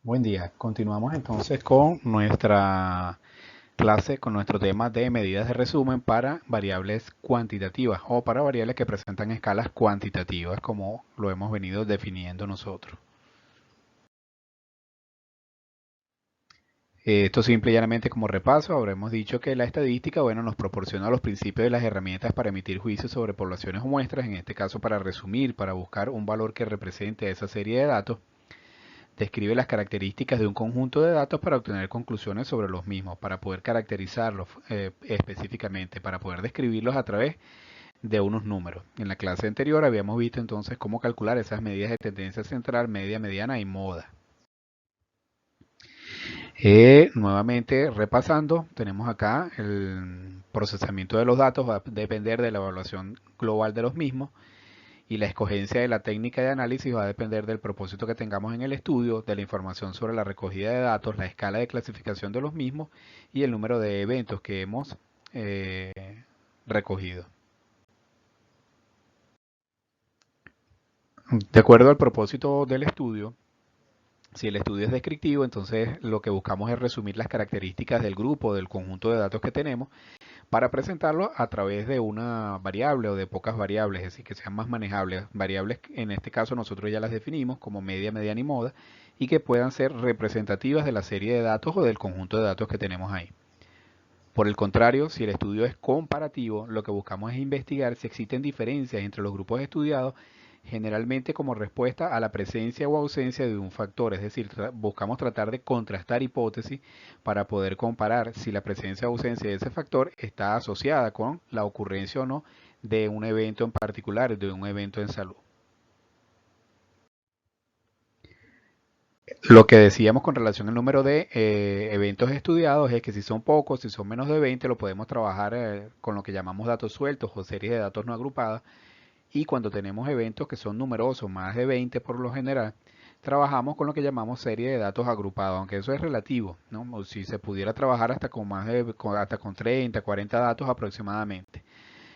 Buen día. Continuamos entonces con nuestra clase, con nuestro tema de medidas de resumen para variables cuantitativas o para variables que presentan escalas cuantitativas, como lo hemos venido definiendo nosotros. Esto simple y llanamente como repaso, habremos dicho que la estadística, bueno, nos proporciona los principios de las herramientas para emitir juicios sobre poblaciones o muestras, en este caso para resumir, para buscar un valor que represente a esa serie de datos. Describe las características de un conjunto de datos para obtener conclusiones sobre los mismos, para poder caracterizarlos específicamente, para poder describirlos a través de unos números. En la clase anterior habíamos visto entonces cómo calcular esas medidas de tendencia central, media, mediana y moda. Nuevamente repasando, tenemos acá el procesamiento de los datos, va a depender de la evaluación global de los mismos. Y la escogencia de la técnica de análisis va a depender del propósito que tengamos en el estudio, de la información sobre la recogida de datos, la escala de clasificación de los mismos y el número de eventos que hemos eh, recogido. De acuerdo al propósito del estudio, si el estudio es descriptivo, entonces lo que buscamos es resumir las características del grupo, del conjunto de datos que tenemos, para presentarlo a través de una variable o de pocas variables, es decir, que sean más manejables. Variables, en este caso nosotros ya las definimos como media, mediana y moda, y que puedan ser representativas de la serie de datos o del conjunto de datos que tenemos ahí. Por el contrario, si el estudio es comparativo, lo que buscamos es investigar si existen diferencias entre los grupos estudiados, generalmente como respuesta a la presencia o ausencia de un factor, es decir, buscamos tratar de contrastar hipótesis para poder comparar si la presencia o ausencia de ese factor está asociada con la ocurrencia o no de un evento en particular, de un evento en salud. Lo que decíamos con relación al número de eventos estudiados es que si son pocos, si son menos de 20, lo podemos trabajar con lo que llamamos datos sueltos o series de datos no agrupadas. Y cuando tenemos eventos que son numerosos, más de 20 por lo general, trabajamos con lo que llamamos serie de datos agrupados, aunque eso es relativo, ¿no? O si se pudiera trabajar hasta con hasta con 30, 40 datos aproximadamente.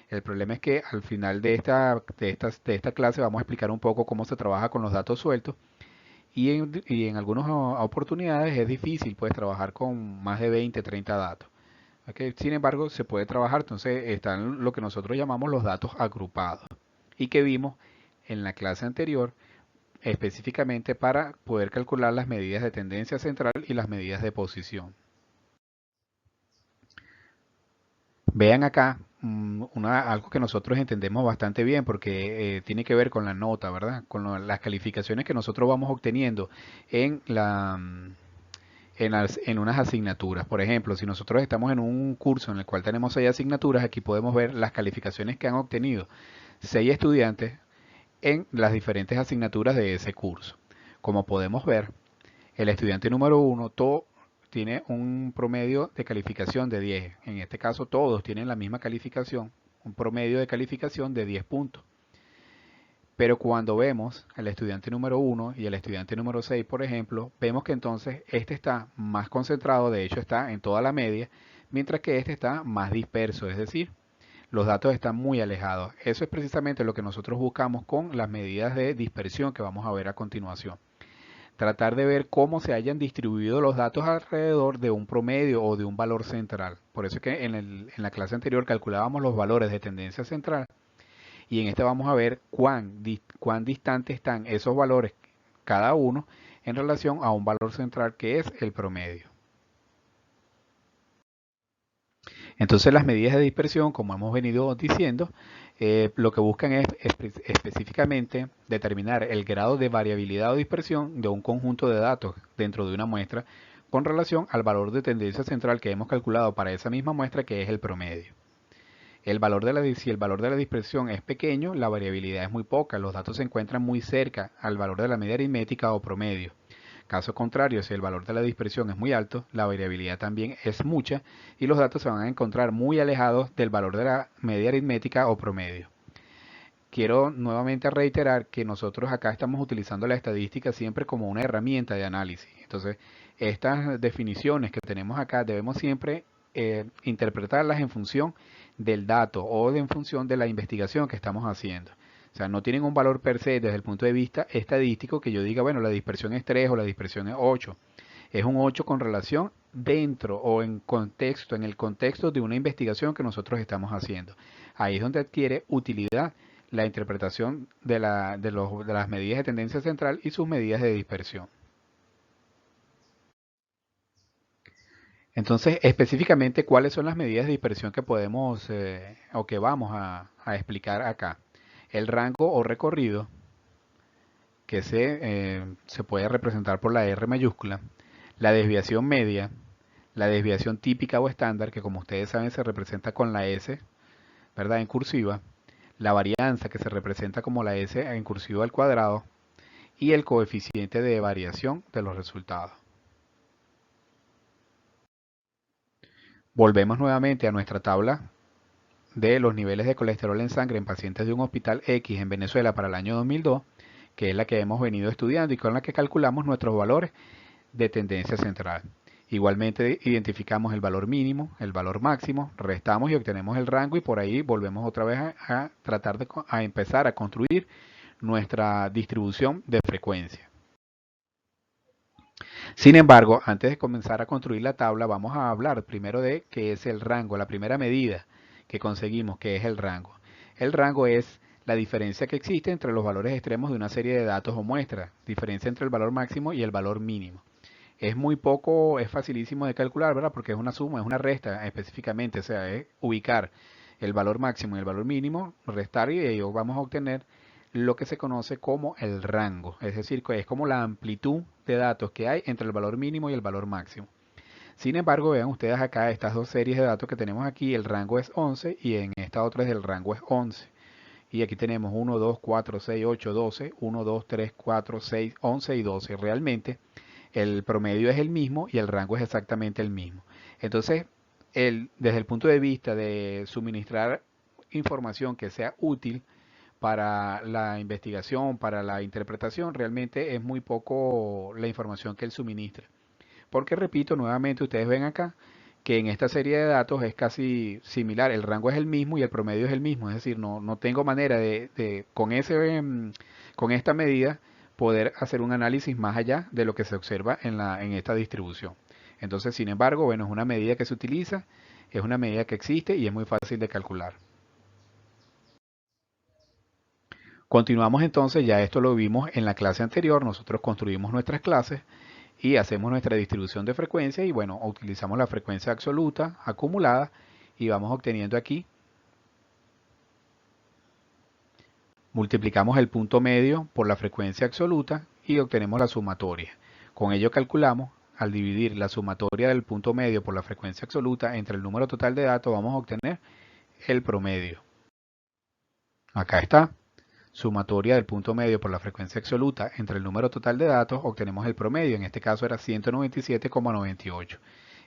El problema es que al final de esta clase vamos a explicar un poco cómo se trabaja con los datos sueltos y en algunas oportunidades es difícil pues trabajar con más de 20, 30 datos. ¿Okay? Sin embargo, se puede trabajar, entonces están lo que nosotros llamamos los datos agrupados y que vimos en la clase anterior específicamente para poder calcular las medidas de tendencia central y las medidas de posición. Vean acá algo que nosotros entendemos bastante bien porque tiene que ver con la nota, ¿verdad? Con las calificaciones que nosotros vamos obteniendo en en unas asignaturas. Por ejemplo, si nosotros estamos en un curso en el cual tenemos 6 asignaturas, aquí podemos ver las calificaciones que han obtenido 6 estudiantes en las diferentes asignaturas de ese curso. Como podemos ver, el estudiante número 1 tiene un promedio de calificación de 10. En este caso todos tienen la misma calificación, un promedio de calificación de 10 puntos. Pero cuando vemos al estudiante número 1 y el estudiante número 6, por ejemplo, vemos que entonces este está más concentrado, de hecho está en toda la media, mientras que este está más disperso, es decir, los datos están muy alejados. Eso es precisamente lo que nosotros buscamos con las medidas de dispersión que vamos a ver a continuación. Tratar de ver cómo se hayan distribuido los datos alrededor de un promedio o de un valor central. Por eso es que en la clase anterior calculábamos los valores de tendencia central y en este vamos a ver cuán distantes están esos valores cada uno en relación a un valor central que es el promedio. Entonces las medidas de dispersión, como hemos venido diciendo, lo que buscan es específicamente determinar el grado de variabilidad o dispersión de un conjunto de datos dentro de una muestra con relación al valor de tendencia central que hemos calculado para esa misma muestra que es el promedio. Si el valor de la dispersión es pequeño, la variabilidad es muy poca, los datos se encuentran muy cerca al valor de la media aritmética o promedio. Caso contrario, si el valor de la dispersión es muy alto, la variabilidad también es mucha y los datos se van a encontrar muy alejados del valor de la media aritmética o promedio. Quiero nuevamente reiterar que nosotros acá estamos utilizando la estadística siempre como una herramienta de análisis. Entonces, estas definiciones que tenemos acá debemos siempre interpretarlas en función del dato o en función de la investigación que estamos haciendo. O sea, no tienen un valor per se desde el punto de vista estadístico que yo diga, bueno, la dispersión es 3 o la dispersión es 8. Es un 8 con relación dentro o en contexto, en el contexto de una investigación que nosotros estamos haciendo. Ahí es donde adquiere utilidad la interpretación de las medidas de tendencia central y sus medidas de dispersión. Entonces, específicamente, ¿cuáles son las medidas de dispersión que podemos o que vamos explicar acá? El rango o recorrido, que se puede representar por la R mayúscula, la desviación media, la desviación típica o estándar, que como ustedes saben se representa con la S, ¿verdad? En cursiva, la varianza, que se representa como la S en cursiva al cuadrado, y el coeficiente de variación de los resultados. Volvemos nuevamente a nuestra tabla de los niveles de colesterol en sangre en pacientes de un hospital X en Venezuela para el año 2002, que es la que hemos venido estudiando y con la que calculamos nuestros valores de tendencia central. Igualmente identificamos el valor mínimo, el valor máximo, restamos y obtenemos el rango y por ahí volvemos otra vez a tratar a empezar a construir nuestra distribución de frecuencia. Sin embargo, antes de comenzar a construir la tabla, vamos a hablar primero de qué es el rango, la primera medida que conseguimos, que es el rango. El rango es la diferencia que existe entre los valores extremos de una serie de datos o muestras, diferencia entre el valor máximo y el valor mínimo. Es muy poco, es facilísimo de calcular, ¿verdad? Porque es una suma, es una resta específicamente, o sea, es ubicar el valor máximo y el valor mínimo, restar y de ello vamos a obtener lo que se conoce como el rango, es decir, que es como la amplitud de datos que hay entre el valor mínimo y el valor máximo. Sin embargo, vean ustedes acá estas dos series de datos que tenemos aquí, el rango es 11 y en esta otra es el rango es 11. Y aquí tenemos 1, 2, 4, 6, 8, 12, 1, 2, 3, 4, 6, 11 y 12. Realmente el promedio es el mismo y el rango es exactamente el mismo. Entonces, desde el punto de vista de suministrar información que sea útil para la investigación, para la interpretación, realmente es muy poco la información que él suministra. Porque repito, nuevamente ustedes ven acá que en esta serie de datos es casi similar, el rango es el mismo y el promedio es el mismo, es decir, no tengo manera con esta medida poder hacer un análisis más allá de lo que se observa en esta distribución. Entonces, sin embargo, bueno, es una medida que se utiliza, es una medida que existe y es muy fácil de calcular. Continuamos entonces, ya esto lo vimos en la clase anterior, nosotros construimos nuestras clases y hacemos nuestra distribución de frecuencia y bueno, utilizamos la frecuencia absoluta acumulada y vamos obteniendo aquí, multiplicamos el punto medio por la frecuencia absoluta y obtenemos la sumatoria. Con ello calculamos, al dividir la sumatoria del punto medio por la frecuencia absoluta entre el número total de datos, vamos a obtener el promedio. Acá está. Sumatoria del punto medio por la frecuencia absoluta entre el número total de datos, obtenemos el promedio, en este caso era 197,98.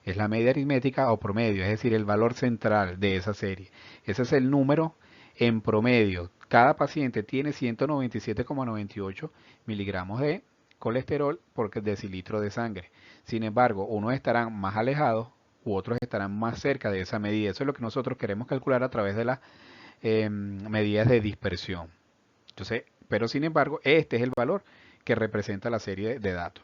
Es la media aritmética o promedio, es decir, el valor central de esa serie. Ese es el número en promedio. Cada paciente tiene 197,98 miligramos de colesterol por decilitro de sangre. Sin embargo, unos estarán más alejados u otros estarán más cerca de esa medida. Eso es lo que nosotros queremos calcular a través de las medidas de dispersión. Entonces, pero sin embargo, este es el valor que representa la serie de datos.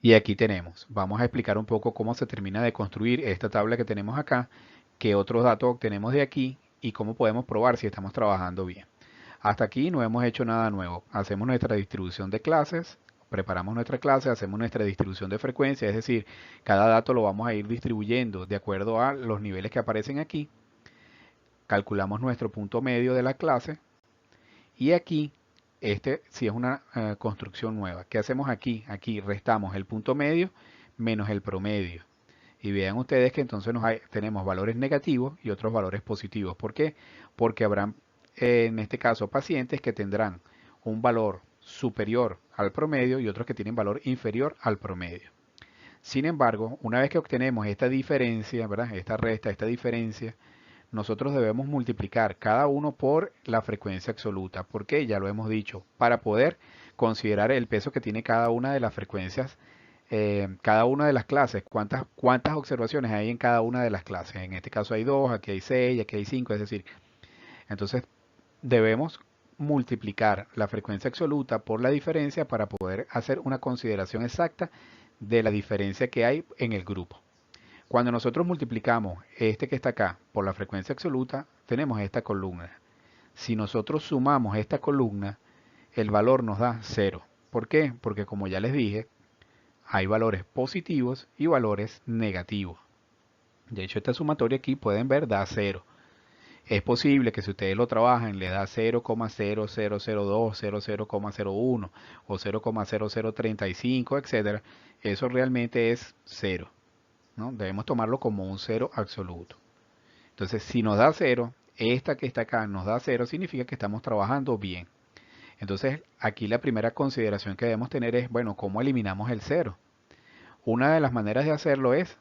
Y aquí tenemos, vamos a explicar un poco cómo se termina de construir esta tabla que tenemos acá, qué otros datos obtenemos de aquí y cómo podemos probar si estamos trabajando bien. Hasta aquí no hemos hecho nada nuevo. Hacemos nuestra distribución de clases, preparamos nuestra clase, hacemos nuestra distribución de frecuencia, es decir, cada dato lo vamos a ir distribuyendo de acuerdo a los niveles que aparecen aquí. Calculamos nuestro punto medio de la clase y aquí, este sí es una construcción nueva. ¿Qué hacemos aquí? Aquí restamos el punto medio menos el promedio. Y vean ustedes que entonces tenemos valores negativos y otros valores positivos. ¿Por qué? Porque habrán, en este caso, pacientes que tendrán un valor superior al promedio y otros que tienen valor inferior al promedio. Sin embargo, una vez que obtenemos esta diferencia, ¿verdad? Esta resta, esta diferencia, nosotros debemos multiplicar cada uno por la frecuencia absoluta. ¿Por qué? Ya lo hemos dicho, para poder considerar el peso que tiene cada una de las frecuencias, cada una de las clases, cuántas observaciones hay en cada una de las clases. En este caso hay 2, aquí hay 6, aquí hay 5, es decir, Entonces debemos multiplicar la frecuencia absoluta por la diferencia para poder hacer una consideración exacta de la diferencia que hay en el grupo. Cuando nosotros multiplicamos este que está acá por la frecuencia absoluta, tenemos esta columna. Si nosotros sumamos esta columna, el valor nos da 0. ¿Por qué? Porque como ya les dije, hay valores positivos y valores negativos. De hecho, esta sumatoria aquí pueden ver da 0. Es posible que si ustedes lo trabajan le da 0,0002, 00,01 o 0,0035, etcétera. Eso realmente es 0, ¿no? Debemos tomarlo como un 0 absoluto. Entonces, si nos da 0, esta que está acá nos da 0, significa que estamos trabajando bien. Entonces, aquí la primera consideración que debemos tener es, bueno, ¿cómo eliminamos el 0? Una de las maneras de hacerlo es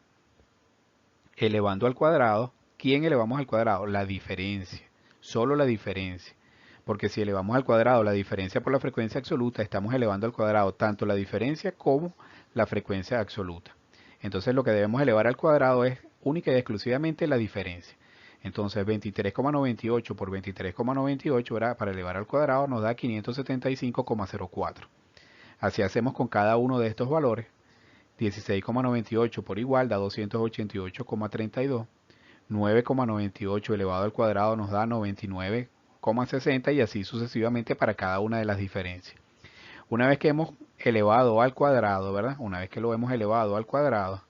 elevando al cuadrado. ¿Quién elevamos al cuadrado? La diferencia, solo la diferencia. Porque si elevamos al cuadrado la diferencia por la frecuencia absoluta, estamos elevando al cuadrado tanto la diferencia como la frecuencia absoluta. Entonces lo que debemos elevar al cuadrado es única y exclusivamente la diferencia. Entonces 23,98 por 23,98, ¿verdad? Para elevar al cuadrado nos da 575,04. Así hacemos con cada uno de estos valores. 16,98 por igual da 288,32. 9,98 elevado al cuadrado nos da 99,60 y así sucesivamente para cada una de las diferencias. Una vez que hemos elevado al cuadrado, ¿verdad? Una vez que lo hemos elevado al cuadrado,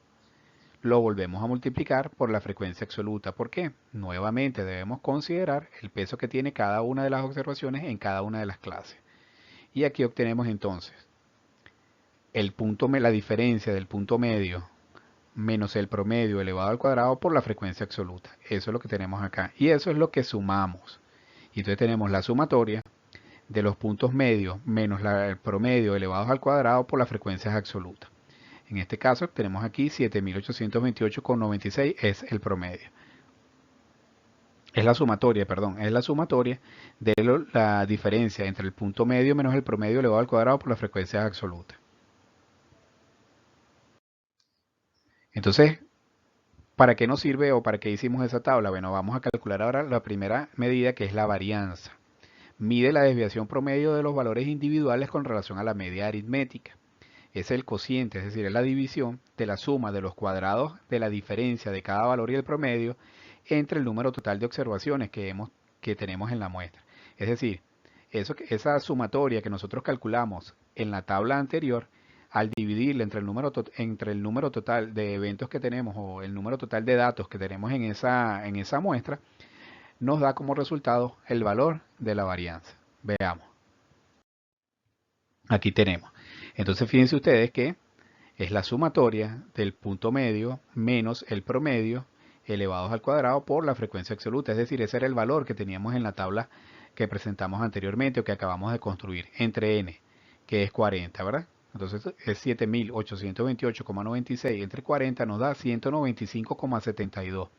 lo volvemos a multiplicar por la frecuencia absoluta. ¿Por qué? Nuevamente debemos considerar el peso que tiene cada una de las observaciones en cada una de las clases. Y aquí obtenemos entonces la diferencia del punto medio menos el promedio elevado al cuadrado por la frecuencia absoluta. Eso es lo que tenemos acá. Y eso es lo que sumamos. Y entonces tenemos la sumatoria de los puntos medios menos el promedio elevados al cuadrado por las frecuencias absolutas. En este caso tenemos aquí 7828,96 es el promedio. Es la sumatoria, perdón, es la sumatoria de la diferencia entre el punto medio menos el promedio elevado al cuadrado por las frecuencias absolutas. Entonces, ¿para qué nos sirve o para qué hicimos esa tabla? Bueno, vamos a calcular ahora la primera medida, que es la varianza. Mide la desviación promedio de los valores individuales con relación a la media aritmética. Es el cociente, es decir, es la división de la suma de los cuadrados de la diferencia de cada valor y el promedio entre el número total de observaciones que tenemos en la muestra. Es decir, esa sumatoria que nosotros calculamos en la tabla anterior, al dividirla entre el número total de eventos que tenemos o el número total de datos que tenemos en esa muestra, nos da como resultado el valor de la varianza. Veamos. Aquí tenemos. Entonces fíjense ustedes que es la sumatoria del punto medio menos el promedio elevados al cuadrado por la frecuencia absoluta. Es decir, ese era el valor que teníamos en la tabla que presentamos anteriormente o que acabamos de construir entre n, que es 40, ¿verdad? Entonces es 7828,96 entre 40 nos da 195,72.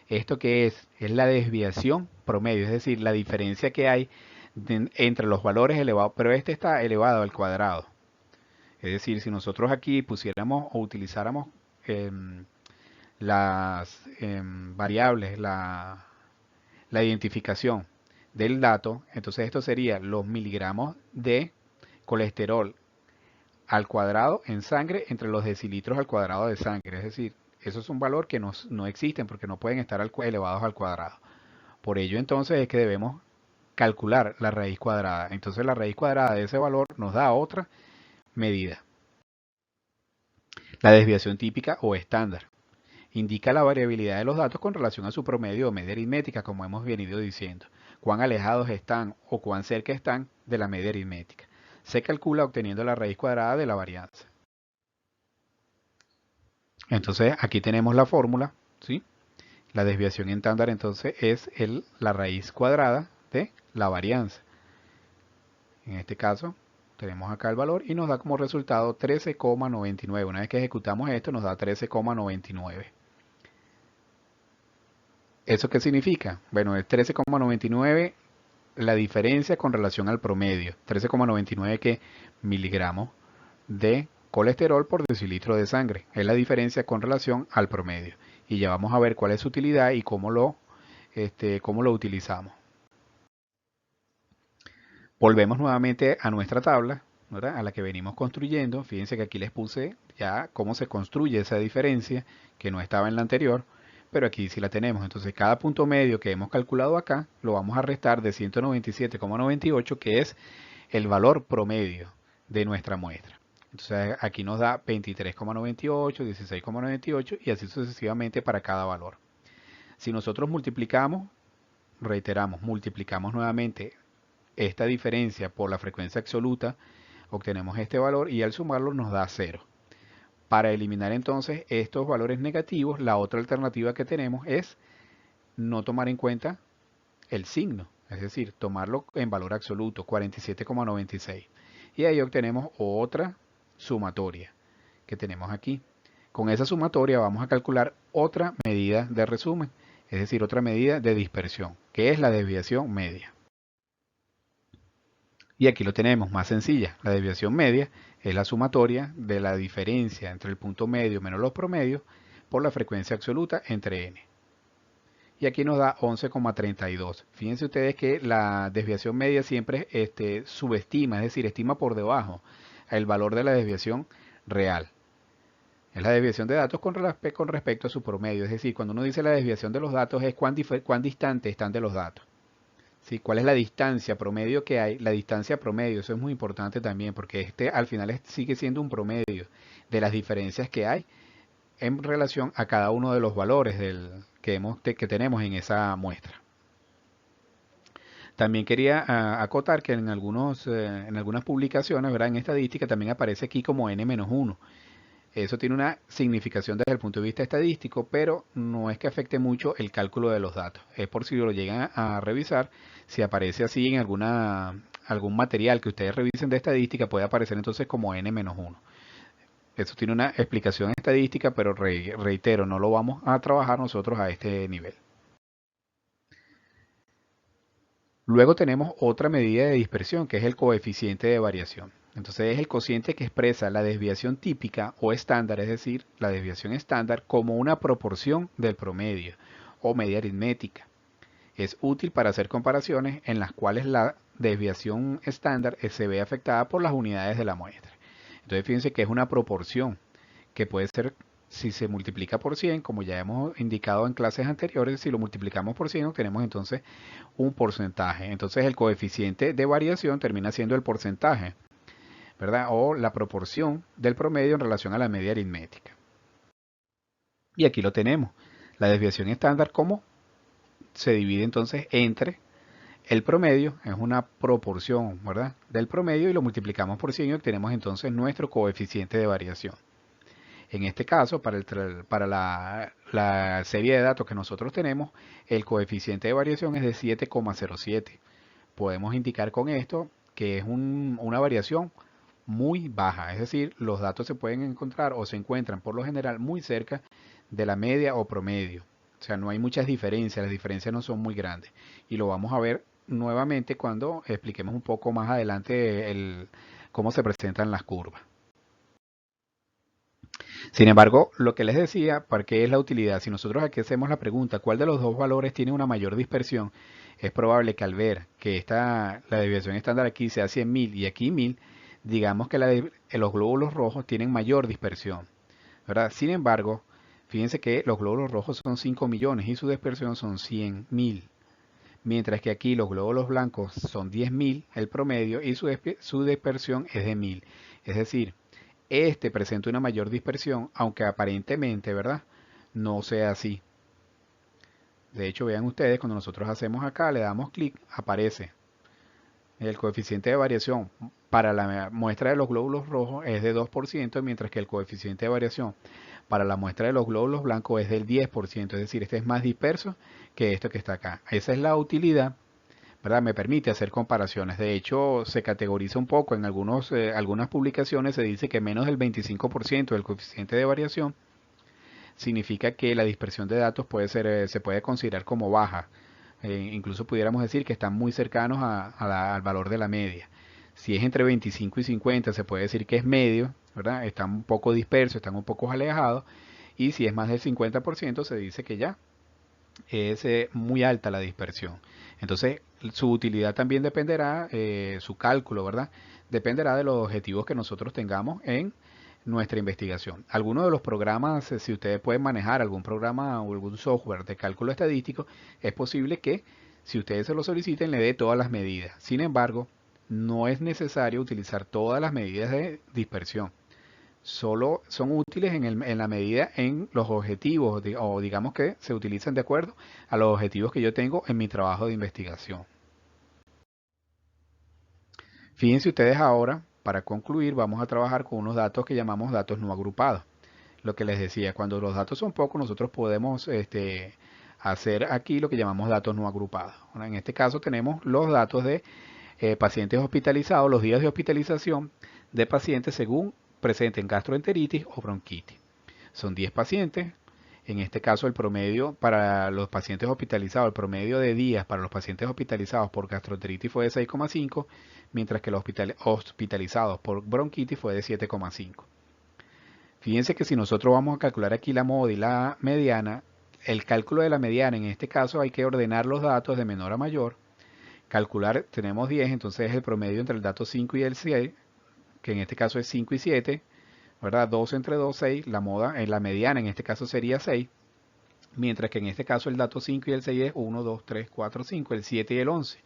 ¿Esto qué es? Es la desviación promedio, es decir, la diferencia que hay entre los valores elevados, pero este está elevado al cuadrado. Es decir, si nosotros aquí pusiéramos o utilizáramos las variables, la identificación del dato, entonces esto sería los miligramos de colesterol al cuadrado en sangre entre los decilitros al cuadrado de sangre. Es decir, eso es un valor que no existen porque no pueden estar elevados al cuadrado. Por ello entonces es que debemos calcular la raíz cuadrada. Entonces la raíz cuadrada de ese valor nos da otra medida. La desviación típica o estándar indica la variabilidad de los datos con relación a su promedio o media aritmética, como hemos venido diciendo. Cuán alejados están o cuán cerca están de la media aritmética. Se calcula obteniendo la raíz cuadrada de la varianza. Entonces aquí tenemos la fórmula, ¿sí? La desviación estándar entonces es la raíz cuadrada de la varianza. En este caso tenemos acá el valor y nos da como resultado 13,99. Una vez que ejecutamos esto nos da 13,99. ¿Eso qué significa? Bueno, es 13,99 la diferencia con relación al promedio. 13,99 que miligramos de colesterol por decilitro de sangre. Es la diferencia con relación al promedio. Y ya vamos a ver cuál es su utilidad y cómo lo utilizamos. Volvemos nuevamente a nuestra tabla, ¿verdad? A la que venimos construyendo. Fíjense que aquí les puse ya cómo se construye esa diferencia que no estaba en la anterior, pero aquí sí la tenemos. Entonces cada punto medio que hemos calculado acá lo vamos a restar de 197,98, que es el valor promedio de nuestra muestra. Entonces aquí nos da 23,98, 16,98 y así sucesivamente para cada valor. Si nosotros multiplicamos, reiteramos, multiplicamos nuevamente esta diferencia por la frecuencia absoluta, obtenemos este valor y al sumarlo nos da 0. Para eliminar entonces estos valores negativos, la otra alternativa que tenemos es no tomar en cuenta el signo, es decir, tomarlo en valor absoluto, 47,96. Y ahí obtenemos otra sumatoria que tenemos aquí. Con esa sumatoria vamos a calcular otra medida de resumen, es decir, otra medida de dispersión, que es la desviación media. Y aquí lo tenemos, más sencilla. La desviación media es la sumatoria de la diferencia entre el punto medio menos los promedios por la frecuencia absoluta entre n. Y aquí nos da 11,32. Fíjense ustedes que la desviación media siempre subestima, es decir, estima por debajo el valor de la desviación real. Es la desviación de datos con respecto a su promedio. Es decir, cuando uno dice la desviación de los datos es cuán distante están de los datos. ¿Sí? ¿Cuál es la distancia promedio que hay? La distancia promedio, eso es muy importante también, porque al final sigue siendo un promedio de las diferencias que hay en relación a cada uno de los valores que tenemos en esa muestra. También quería acotar que en algunas publicaciones, ¿verdad? En estadística también aparece aquí como n-1. Eso tiene una significación desde el punto de vista estadístico, pero no es que afecte mucho el cálculo de los datos. Es por si lo llegan a revisar, si aparece así en algún material que ustedes revisen de estadística, puede aparecer entonces como n-1. Eso tiene una explicación estadística, pero reitero, no lo vamos a trabajar nosotros a este nivel. Luego tenemos otra medida de dispersión, que es el coeficiente de variación. Entonces es el cociente que expresa la desviación típica o estándar, es decir, la desviación estándar como una proporción del promedio o media aritmética. Es útil para hacer comparaciones en las cuales la desviación estándar se ve afectada por las unidades de la muestra. Entonces fíjense que es una proporción que puede ser, si se multiplica por 100, como ya hemos indicado en clases anteriores, si lo multiplicamos por 100 obtenemos entonces un porcentaje. Entonces el coeficiente de variación termina siendo el porcentaje, ¿verdad? O la proporción del promedio en relación a la media aritmética. Y aquí lo tenemos. La desviación estándar, ¿cómo se divide entonces entre el promedio? Es una proporción, ¿verdad? Del promedio y lo multiplicamos por 100 y obtenemos entonces nuestro coeficiente de variación. En este caso, para la serie de datos que nosotros tenemos, el coeficiente de variación es de 7,07. Podemos indicar con esto que es una variación muy baja, es decir, los datos se pueden encontrar o se encuentran por lo general muy cerca de la media o promedio. O sea, no hay muchas diferencias, las diferencias no son muy grandes. Y lo vamos a ver nuevamente cuando expliquemos un poco más adelante cómo se presentan las curvas. Sin embargo, lo que les decía, ¿para qué es la utilidad? Si nosotros aquí hacemos la pregunta, ¿cuál de los dos valores tiene una mayor dispersión? Es probable que al ver que la desviación estándar aquí sea 100.000 y aquí 1000, digamos que los glóbulos rojos tienen mayor dispersión, ¿verdad? Sin embargo, fíjense que los glóbulos rojos son 5 millones y su dispersión son 100.000. Mientras que aquí los glóbulos blancos son 10.000 el promedio y su dispersión es de 1000. Es decir, este presenta una mayor dispersión, aunque aparentemente, ¿verdad? No sea así. De hecho, vean ustedes, cuando nosotros hacemos acá, le damos clic, aparece el coeficiente de variación para la muestra de los glóbulos rojos es de 2%, mientras que el coeficiente de variación para la muestra de los glóbulos blancos es del 10%, es decir, este es más disperso que esto que está acá. Esa es la utilidad, ¿verdad? Me permite hacer comparaciones. De hecho, se categoriza un poco en algunas publicaciones, se dice que menos del 25% del coeficiente de variación significa que la dispersión de datos se puede considerar como baja. Incluso pudiéramos decir que están muy cercanos al valor de la media. Si es entre 25 y 50 se puede decir que es medio, ¿verdad? Están un poco dispersos, están un poco alejados. Y si es más del 50% se dice que ya es muy alta la dispersión. Entonces, su utilidad también dependerá, su cálculo, ¿verdad? Dependerá de los objetivos que nosotros tengamos en nuestra investigación. Algunos de los programas, si ustedes pueden manejar algún programa o algún software de cálculo estadístico, es posible que si ustedes se lo soliciten le dé todas las medidas. Sin embargo, no es necesario utilizar todas las medidas de dispersión. Solo son útiles en la medida en los objetivos o digamos que se utilizan de acuerdo a los objetivos que yo tengo en mi trabajo de investigación. Fíjense ustedes ahora, para concluir, vamos a trabajar con unos datos que llamamos datos no agrupados. Lo que les decía, cuando los datos son pocos, nosotros podemos hacer aquí lo que llamamos datos no agrupados. Bueno, en este caso tenemos los datos de pacientes hospitalizados, los días de hospitalización de pacientes según presenten gastroenteritis o bronquitis. Son 10 pacientes. En este caso, el promedio para los pacientes hospitalizados, el promedio de días para los pacientes hospitalizados por gastroenteritis fue de 6,5, mientras que los hospitalizados por bronquitis fue de 7,5. Fíjense que si nosotros vamos a calcular aquí la moda y la mediana, el cálculo de la mediana en este caso hay que ordenar los datos de menor a mayor. Calcular, tenemos 10, entonces es el promedio entre el dato 5 y el 6, que en este caso es 5 y 7, ¿verdad? 2 entre 2, 6, la moda en la mediana en este caso sería 6, mientras que en este caso el dato 5 y el 6 es 1, 2, 3, 4, 5, el 7 y el 11.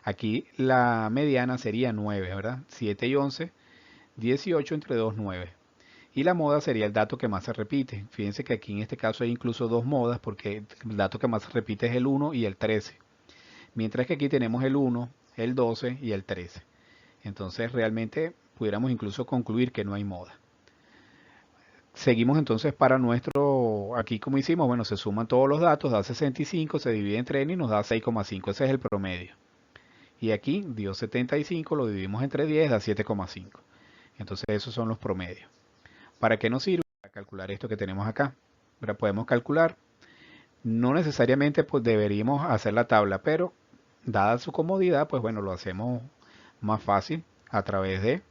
Aquí la mediana sería 9, ¿verdad? 7 y 11, 18 entre 2, 9. Y la moda sería el dato que más se repite. Fíjense que aquí en este caso hay incluso dos modas porque el dato que más se repite es el 1 y el 13. Mientras que aquí tenemos el 1, el 12 y el 13. Entonces realmente pudiéramos incluso concluir que no hay moda. Seguimos entonces para nuestro, aquí como hicimos, bueno, se suman todos los datos, da 65, se divide entre n y nos da 6,5, ese es el promedio. Y aquí dio 75, lo dividimos entre 10, da 7,5. Entonces esos son los promedios. ¿Para qué nos sirve? Para calcular esto que tenemos acá. Ahora podemos calcular, no necesariamente pues deberíamos hacer la tabla, pero dada su comodidad, pues bueno, lo hacemos más fácil a través de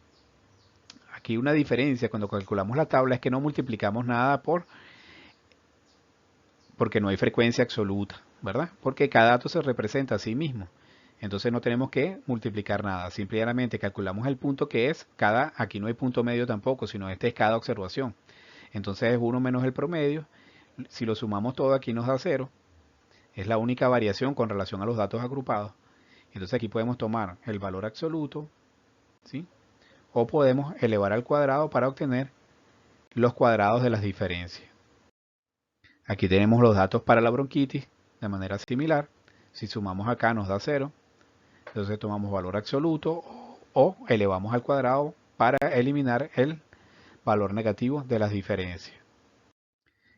aquí una diferencia cuando calculamos la tabla es que no multiplicamos nada porque no hay frecuencia absoluta, ¿verdad? Porque cada dato se representa a sí mismo. Entonces no tenemos que multiplicar nada, simplemente calculamos el punto que es cada, aquí no hay punto medio tampoco, sino este es cada observación. Entonces es 1 menos el promedio, si lo sumamos todo aquí nos da 0, es la única variación con relación a los datos agrupados. Entonces aquí podemos tomar el valor absoluto, ¿sí? O podemos elevar al cuadrado para obtener los cuadrados de las diferencias. Aquí tenemos los datos para la bronquitis de manera similar. Si sumamos acá nos da 0. Entonces tomamos valor absoluto o elevamos al cuadrado para eliminar el valor negativo de las diferencias.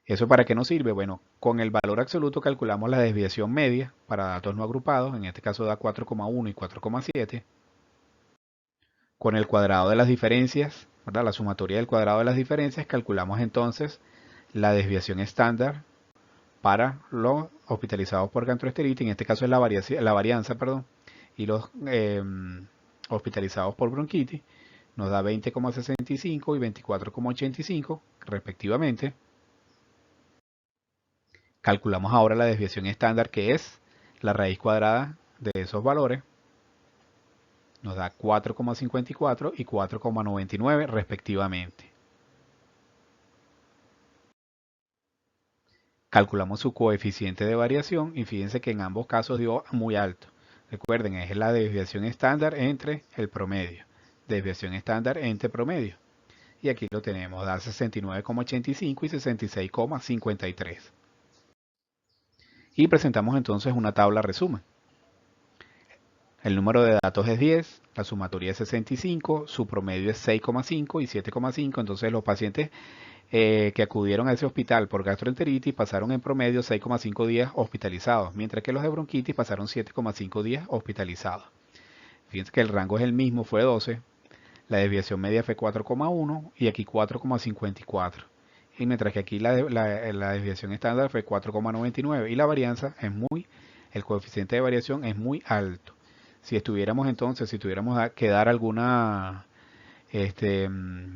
¿Eso para qué nos sirve? Bueno, con el valor absoluto calculamos la desviación media para datos no agrupados. En este caso da 4,1 y 4,7. Con el cuadrado de las diferencias, ¿verdad? La sumatoria del cuadrado de las diferencias, calculamos entonces la desviación estándar para los hospitalizados por gastroenteritis, en este caso es la varianza, perdón, y los hospitalizados por bronquitis, nos da 20,65 y 24,85 respectivamente. Calculamos ahora la desviación estándar, que es la raíz cuadrada de esos valores. Nos da 4,54 y 4,99 respectivamente. Calculamos su coeficiente de variación y fíjense que en ambos casos dio muy alto. Recuerden, es la desviación estándar entre el promedio. Desviación estándar entre promedio. Y aquí lo tenemos, da 69,85 y 66,53. Y presentamos entonces una tabla resumen. El número de datos es 10, la sumatoria es 65, su promedio es 6,5 y 7,5. Entonces los pacientes que acudieron a ese hospital por gastroenteritis pasaron en promedio 6,5 días hospitalizados, mientras que los de bronquitis pasaron 7,5 días hospitalizados. Fíjense que el rango es el mismo, fue 12, la desviación media fue 4,1 y aquí 4,54. Y mientras que aquí la desviación estándar fue 4,99 y la varianza es el coeficiente de variación es muy alto. Si estuviéramos entonces, si tuviéramos que dar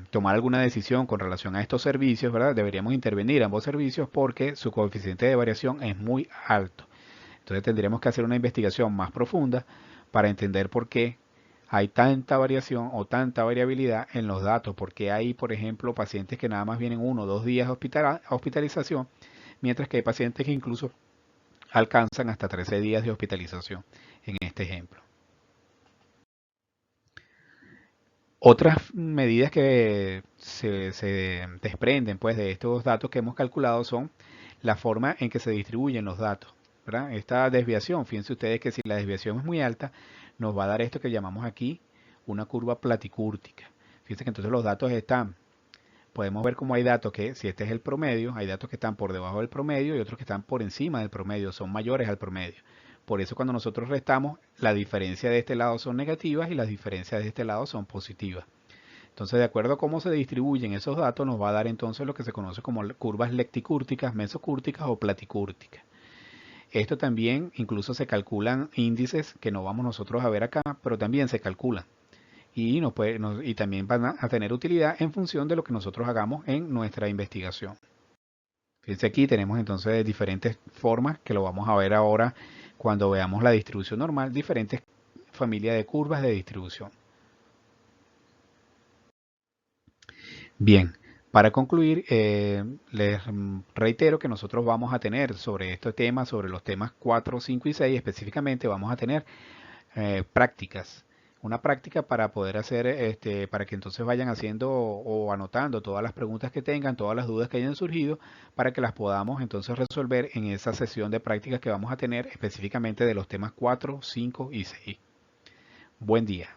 tomar alguna decisión con relación a estos servicios, ¿verdad? Deberíamos intervenir ambos servicios porque su coeficiente de variación es muy alto. Entonces tendremos que hacer una investigación más profunda para entender por qué hay tanta variación o tanta variabilidad en los datos, porque hay, por ejemplo, pacientes que nada más vienen 1 o 2 días a hospitalización, mientras que hay pacientes que incluso alcanzan hasta 13 días de hospitalización, en este ejemplo. Otras medidas que se desprenden pues, de estos datos que hemos calculado son la forma en que se distribuyen los datos, ¿verdad? Esta desviación, fíjense ustedes que si la desviación es muy alta, nos va a dar esto que llamamos aquí una curva platicúrtica. Fíjense que entonces los datos están, podemos ver cómo hay datos que, si este es el promedio, hay datos que están por debajo del promedio y otros que están por encima del promedio, son mayores al promedio. Por eso cuando nosotros restamos, la diferencia de este lado son negativas y las diferencias de este lado son positivas. Entonces, de acuerdo a cómo se distribuyen esos datos, nos va a dar entonces lo que se conoce como curvas lecticúrticas, mesocúrticas o platicúrticas. Esto también incluso se calculan índices que no vamos nosotros a ver acá, pero también se calculan. Y también van a tener utilidad en función de lo que nosotros hagamos en nuestra investigación. Fíjense aquí tenemos entonces diferentes formas que lo vamos a ver ahora cuando veamos la distribución normal, diferentes familias de curvas de distribución. Bien, para concluir, les reitero que nosotros vamos a tener sobre este tema, sobre los temas 4, 5 y 6 específicamente, vamos a tener prácticas. Una práctica para poder hacer, para que entonces vayan haciendo o anotando todas las preguntas que tengan, todas las dudas que hayan surgido, para que las podamos entonces resolver en esa sesión de prácticas que vamos a tener específicamente de los temas 4, 5 y 6. Buen día.